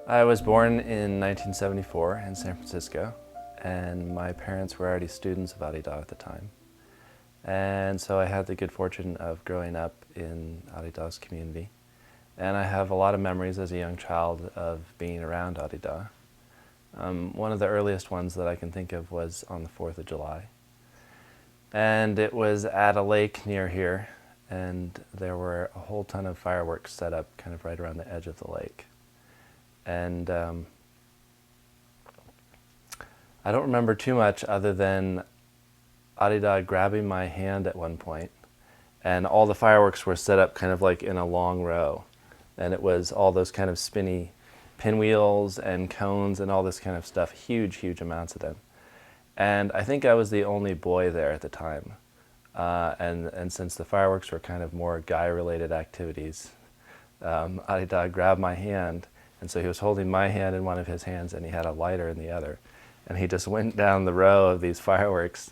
I was born in 1974 in San Francisco, and my parents were already students of Adida at the time. And so I had the good fortune of growing up in Adida's community. And I have a lot of memories as a young child of being around Adida. One of the earliest ones that I can think of was on the 4th of July. And it was at a lake near here, and there were a whole ton of fireworks set up kind of right around the edge of the lake. And I don't remember too much other than Adida grabbing my hand at one point, and all the fireworks were set up kind of like in a long row. And it was all those kind of spinny pinwheels and cones and all this kind of stuff, huge, huge amounts of them. And I think I was the only boy there at the time. And since the fireworks were kind of more guy-related activities, Adida grabbed my hand, and so he was holding my hand in one of his hands and he had a lighter in the other. And he just went down the row of these fireworks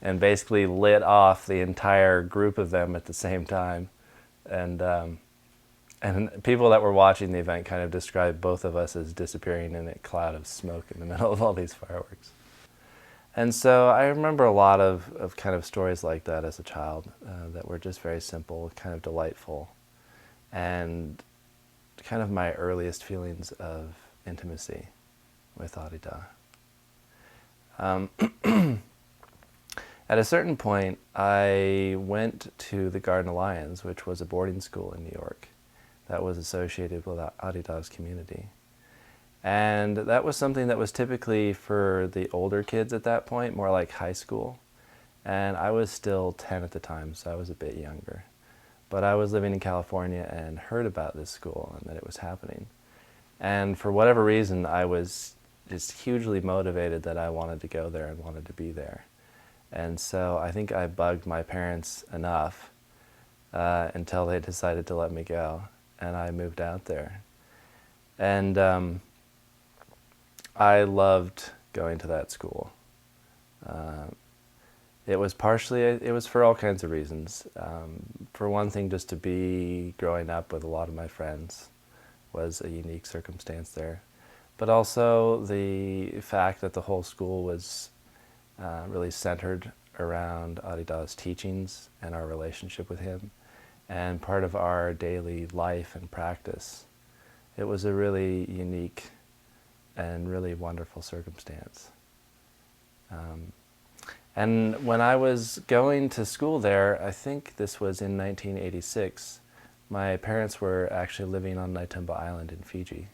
and basically lit off the entire group of them at the same time. And people that were watching the event kind of described both of us as disappearing in a cloud of smoke in the middle of all these fireworks. And so I remember a lot of kind of stories like that as a child that were just very simple, kind of delightful, and kind of my earliest feelings of intimacy with Adida. At a certain point, I went to the Garden of Lions, which was a boarding school in New York that was associated with Adida's community. And that was something that was typically for the older kids at that point, more like high school. And I was still 10 at the time, so I was a bit younger. But I was living in California and heard about this school and that it was happening. And for whatever reason, I was just hugely motivated that I wanted to go there and wanted to be there. And so I think I bugged my parents enough until they decided to let me go. And I moved out there. And I loved going to that school. It was for all kinds of reasons. For one thing, just to be growing up with a lot of my friends was a unique circumstance there. But also the fact that the whole school was really centered around Adida's teachings and our relationship with him, and part of our daily life and practice. It was a really unique and really wonderful circumstance. And when I was going to school there, I think this was in 1986, my parents were actually living on Naitumba Island in Fiji,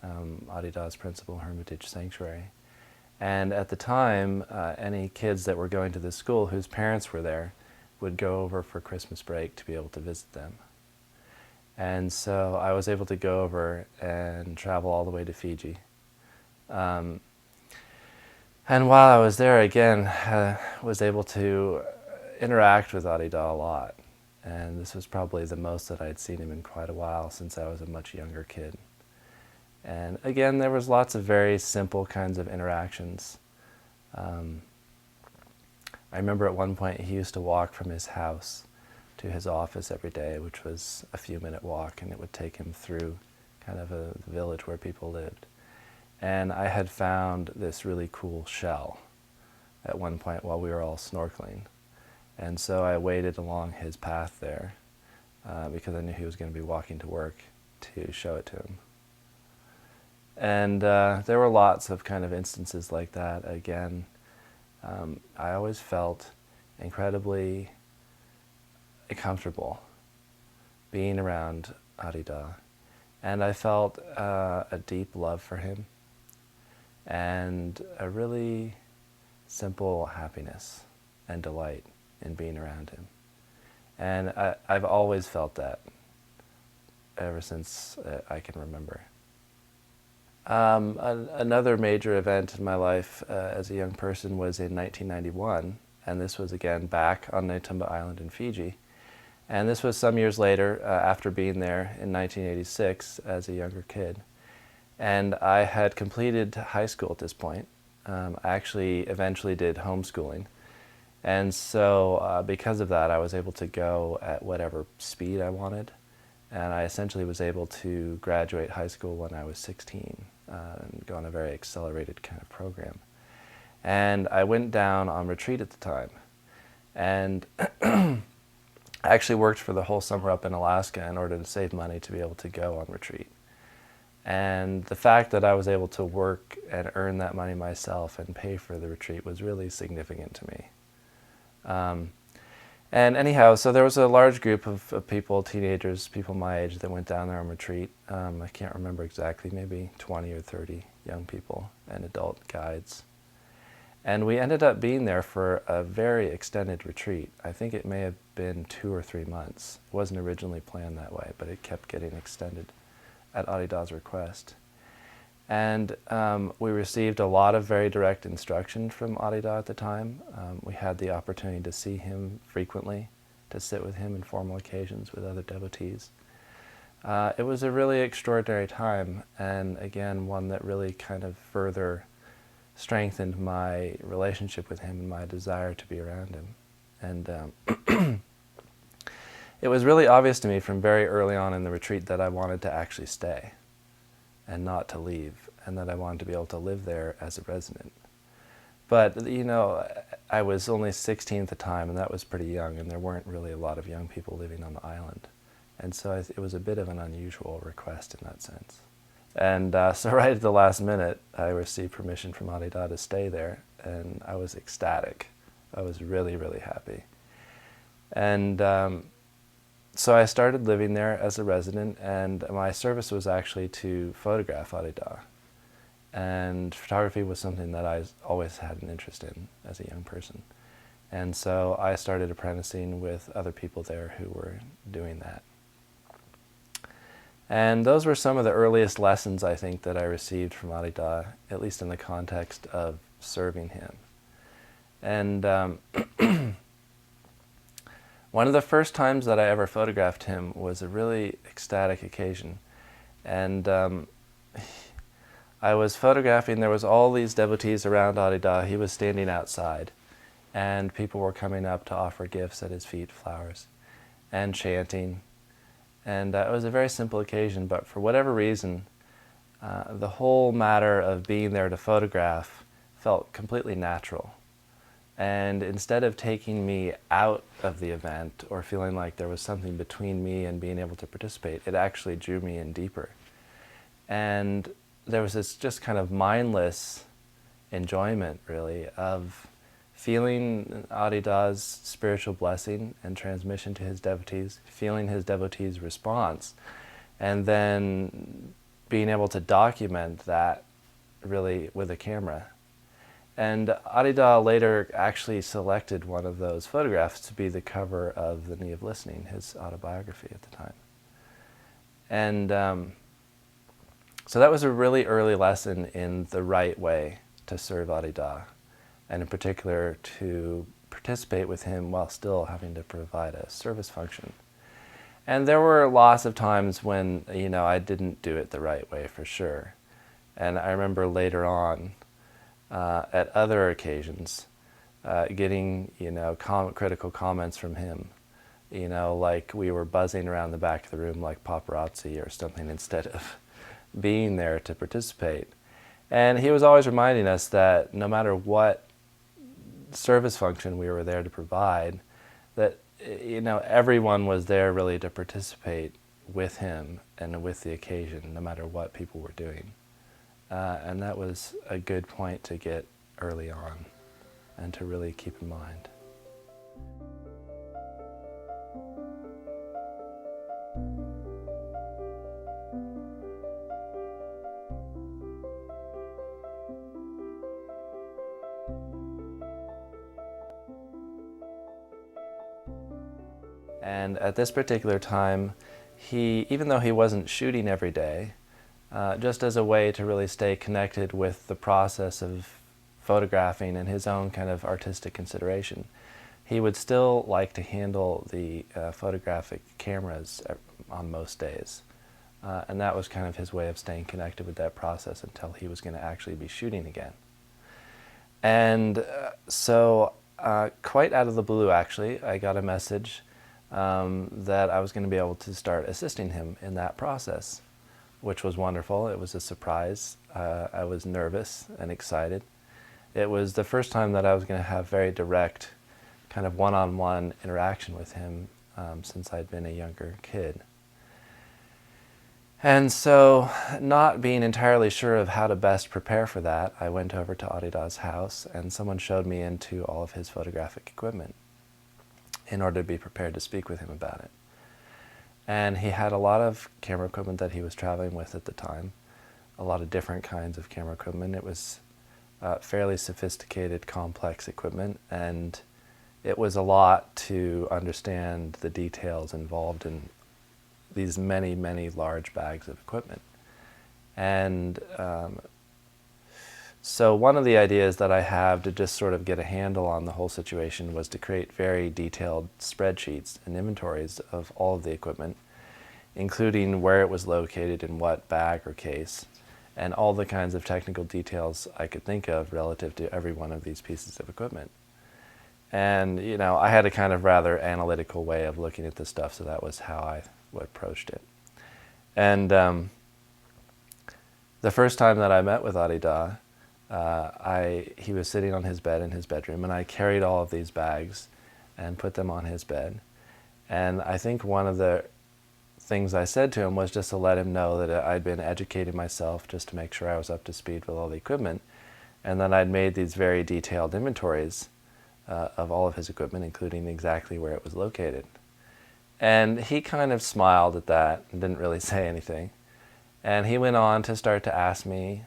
Adida's principal hermitage sanctuary. And at the time, any kids that were going to this school whose parents were there would go over for Christmas break to be able to visit them. And so I was able to go over and travel all the way to Fiji. And while I was there, again, was able to interact with Adida a lot. And this was probably the most that I'd seen him in quite a while since I was a much younger kid. And again, there was lots of very simple kinds of interactions. I remember at one point he used to walk from his house to his office every day, which was a few-minute walk, and it would take him through kind of a village where people lived. And I had found this really cool shell at one point while we were all snorkeling. And so I waited along his path there because I knew he was going to be walking to work to show it to him. And there were lots of kind of instances like that. Again, I always felt incredibly comfortable being around Adida. And I felt a deep love for him and a really simple happiness and delight in being around him. And I've always felt that ever since I can remember. Another major event in my life as a young person was in 1991, and this was again back on Naitumba Island in Fiji. And this was some years later, after being there in 1986 as a younger kid. And I had completed high school at this point. I actually eventually did homeschooling. And so because of that, I was able to go at whatever speed I wanted. And I essentially was able to graduate high school when I was 16 and go on a very accelerated kind of program. And I went down on retreat at the time. And I actually worked for the whole summer up in Alaska in order to save money to be able to go on retreat. And the fact that I was able to work and earn that money myself and pay for the retreat was really significant to me. And anyhow, so there was a large group of people, teenagers, people my age, that went down there on retreat. I can't remember exactly, maybe 20 or 30 young people and adult guides. And we ended up being there for a very extended retreat. I think it may have been 2 or 3 months. It wasn't originally planned that way, but it kept getting extended at Adida's request. And we received a lot of very direct instruction from Adida at the time. We had the opportunity to see him frequently, to sit with him in formal occasions with other devotees. It was a really extraordinary time, and again, one that really kind of further strengthened my relationship with him and my desire to be around him. And it was really obvious to me from very early on in the retreat that I wanted to actually stay and not to leave, and that I wanted to be able to live there as a resident. But, you know, I was only 16 at the time, and that was pretty young, and there weren't really a lot of young people living on the island. And so it was a bit of an unusual request in that sense. And so right at the last minute, I received permission from Adida to stay there, and I was ecstatic. I was really, really happy. And so I started living there as a resident, and my service was actually to photograph Adida. And photography was something that I always had an interest in as a young person. And so I started apprenticing with other people there who were doing that. And those were some of the earliest lessons, I think, that I received from Adida, at least in the context of serving him. And one of the first times that I ever photographed him was a really ecstatic occasion. And I was photographing, there was all these devotees around Adida. He was standing outside, and people were coming up to offer gifts at his feet, flowers, and chanting. And it was a very simple occasion, but for whatever reason, the whole matter of being there to photograph felt completely natural. And instead of taking me out of the event or feeling like there was something between me and being able to participate, it actually drew me in deeper. And there was this just kind of mindless enjoyment, really, of feeling Adida's spiritual blessing and transmission to his devotees, feeling his devotees' response, and then being able to document that really with a camera. And Adida later actually selected one of those photographs to be the cover of The Knee of Listening, his autobiography at the time. And so that was a really early lesson in the right way to serve Adida, and in particular to participate with him while still having to provide a service function. And there were lots of times when, you know, I didn't do it the right way, for sure. And I remember later on, at other occasions, getting, you know, critical comments from him, you know, like we were buzzing around the back of the room like paparazzi or something instead of being there to participate. And he was always reminding us that no matter what service function we were there to provide, that, you know, everyone was there really to participate with him and with the occasion, no matter what people were doing. And that was a good point to get early on and to really keep in mind. And at this particular time, even though he wasn't shooting every day, just as a way to really stay connected with the process of photographing and his own kind of artistic consideration, he would still like to handle the photographic cameras on most days. And that was kind of his way of staying connected with that process until he was going to actually be shooting again. And so quite out of the blue, actually, I got a message that I was going to be able to start assisting him in that process, which was wonderful. It was a surprise. I was nervous and excited. It was the first time that I was going to have very direct kind of one-on-one interaction with him since I'd been a younger kid. And so, not being entirely sure of how to best prepare for that, I went over to Adida's house and someone showed me into all of his photographic equipment in order to be prepared to speak with him about it. And he had a lot of camera equipment that he was traveling with at the time, a lot of different kinds of camera equipment. It was fairly sophisticated, complex equipment, and it was a lot to understand the details involved in these many, many large bags of equipment. And so one of the ideas that I have to just sort of get a handle on the whole situation was to create very detailed spreadsheets and inventories of all of the equipment, including where it was located in what bag or case, and all the kinds of technical details I could think of relative to every one of these pieces of equipment. And, you know, I had a kind of rather analytical way of looking at this stuff, so that was how I approached it. And the first time that I met with Adida, he was sitting on his bed in his bedroom, and I carried all of these bags and put them on his bed. And I think one of the things I said to him was just to let him know that I'd been educating myself just to make sure I was up to speed with all the equipment, and then I'd made these very detailed inventories of all of his equipment, including exactly where it was located. And he kind of smiled at that and didn't really say anything. And he went on to start to ask me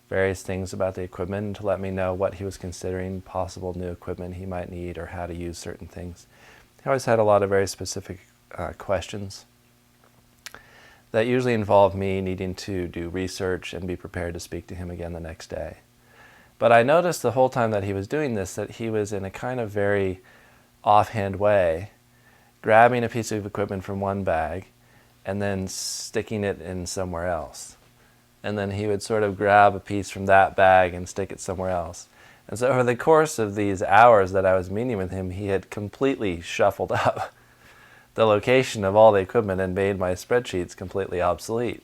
various things about the equipment and to let me know what he was considering possible new equipment he might need or how to use certain things. He always had a lot of very specific questions that usually involved me needing to do research and be prepared to speak to him again the next day. But I noticed the whole time that he was doing this that he was in a kind of very offhand way grabbing a piece of equipment from one bag and then sticking it in somewhere else. And then he would sort of grab a piece from that bag and stick it somewhere else. And so over the course of these hours that I was meeting with him, he had completely shuffled up the location of all the equipment and made my spreadsheets completely obsolete.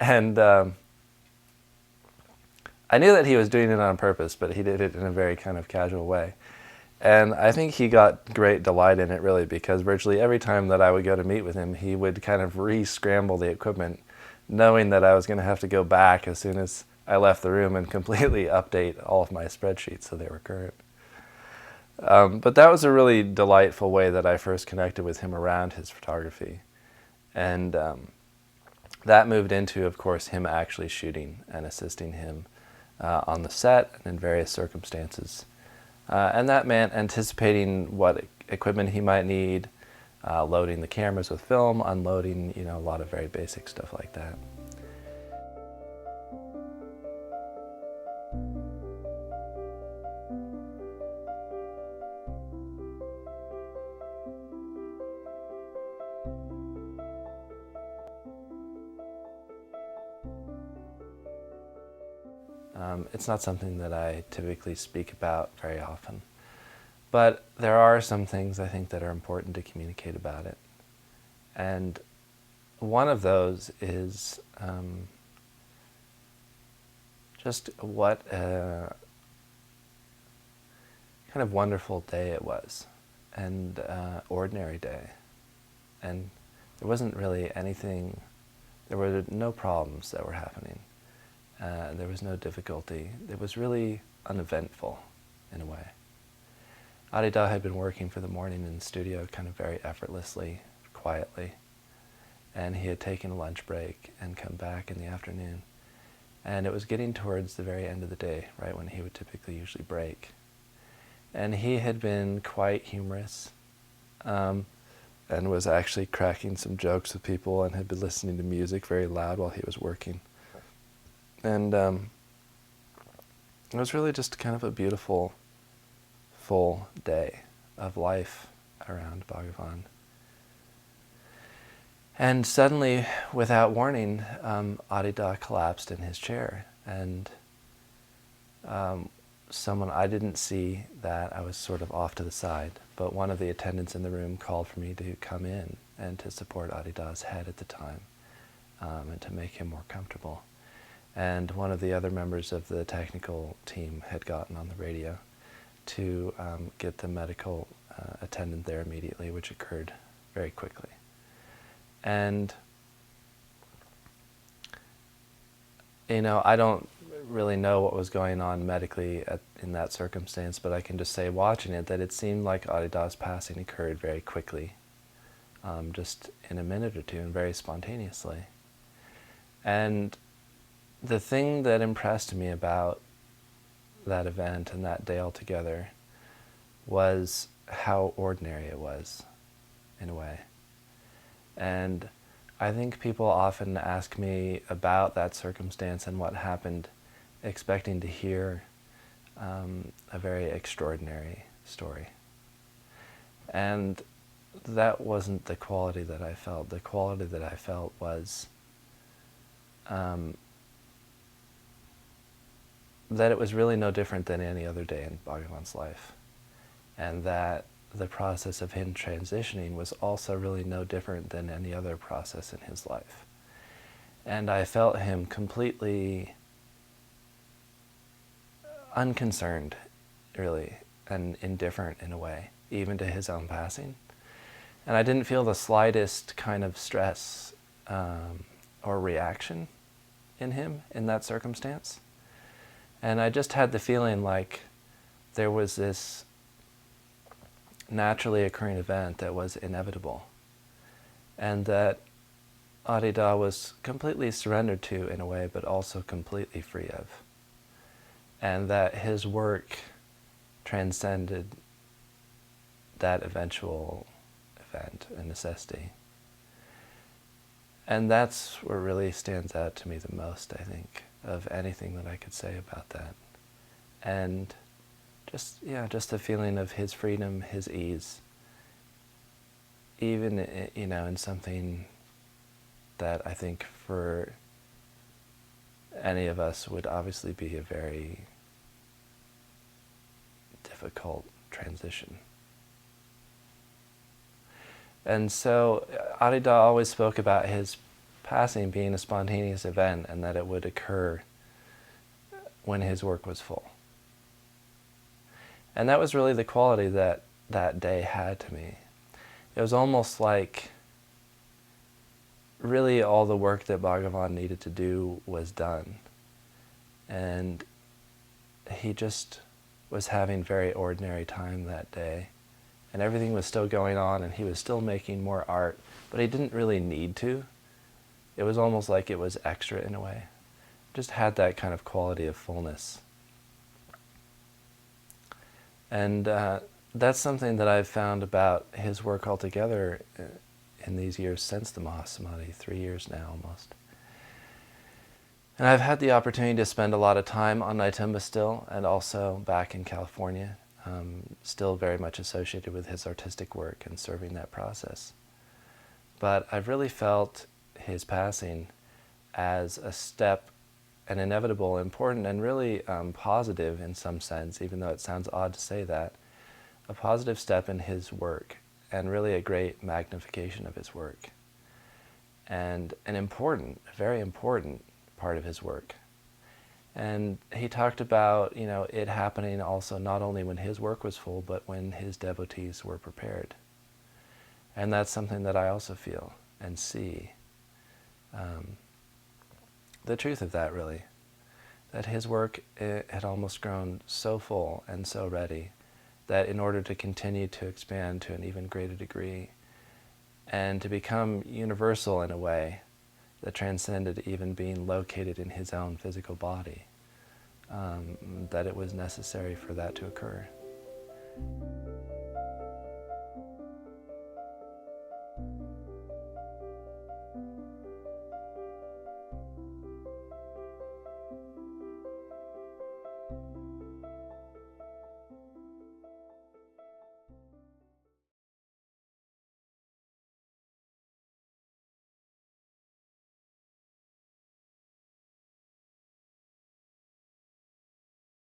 And I knew that he was doing it on purpose, but he did it in a very kind of casual way. And I think he got great delight in it, really, because virtually every time that I would go to meet with him, he would kind of re-scramble the equipment, knowing that I was going to have to go back as soon as I left the room and completely update all of my spreadsheets so they were current. But that was a really delightful way that I first connected with him around his photography. And that moved into, of course, him actually shooting and assisting him on the set and in various circumstances. And that meant anticipating what equipment he might need, loading the cameras with film, unloading, a lot of very basic stuff like that. It's not something that I typically speak about very often, but there are some things I think that are important to communicate about it. And one of those is just what a kind of wonderful day it was, and ordinary day. And there wasn't really anything, there were no problems that were happening. There was no difficulty. It was really uneventful in a way. Adida had been working for the morning in the studio kind of very effortlessly, quietly, and he had taken a lunch break and come back in the afternoon. And it was getting towards the very end of the day, right when he would typically usually break. And he had been quite humorous, and was actually cracking some jokes with people and had been listening to music very loud while he was working. And it was really just kind of a beautiful, full day of life around Bhagavan. And suddenly, without warning, Adida collapsed in his chair and someone, I didn't see that, I was sort of off to the side, but one of the attendants in the room called for me to come in and to support Adida's head at the time, and to make him more comfortable. And one of the other members of the technical team had gotten on the radio to get the medical attendant there immediately, which occurred very quickly. And, you know, I don't really know what was going on medically in that circumstance, but I can just say, watching it, that it seemed like Adida's passing occurred very quickly, just in a minute or two, and very spontaneously. And the thing that impressed me about that event and that day altogether was how ordinary it was, in a way. And I think people often ask me about that circumstance and what happened, expecting to hear a very extraordinary story. And that wasn't the quality that I felt. The quality that I felt was that it was really no different than any other day in Bhagavan's life. And that the process of him transitioning was also really no different than any other process in his life. And I felt him completely unconcerned, really, and indifferent in a way, even to his own passing. And I didn't feel the slightest kind of stress or reaction in him in that circumstance. And I just had the feeling like there was this naturally occurring event that was inevitable, and that Adida was completely surrendered to in a way, but also completely free of. And that his work transcended that eventual event and necessity. And that's what really stands out to me the most, I think, of anything that I could say about that. And just the feeling of his freedom, his ease, even, in something that I think for any of us would obviously be a very difficult transition. And so Adida always spoke about his passing being a spontaneous event, and that it would occur when his work was full. And that was really the quality that that day had to me. It was almost like really all the work that Bhagavan needed to do was done. And he just was having very ordinary time that day. And everything was still going on, and he was still making more art, but he didn't really need to. It was almost like it was extra in a way. Just had that kind of quality of fullness. And that's something that I've found about his work altogether in these years since the Mahasamadhi, 3 years now almost. And I've had the opportunity to spend a lot of time on Naitimba still, and also back in California, still very much associated with his artistic work and serving that process. But I've really felt his passing as a step, an inevitable, important, and really positive in some sense, even though it sounds odd to say that, a positive step in his work, and really a great magnification of his work, and an important, very important part of his work. And he talked about, it happening also not only when his work was full, but when his devotees were prepared. And that's something that I also feel and see. The truth of that, really, that his work had almost grown so full and so ready that in order to continue to expand to an even greater degree and to become universal in a way that transcended even being located in his own physical body, that it was necessary for that to occur.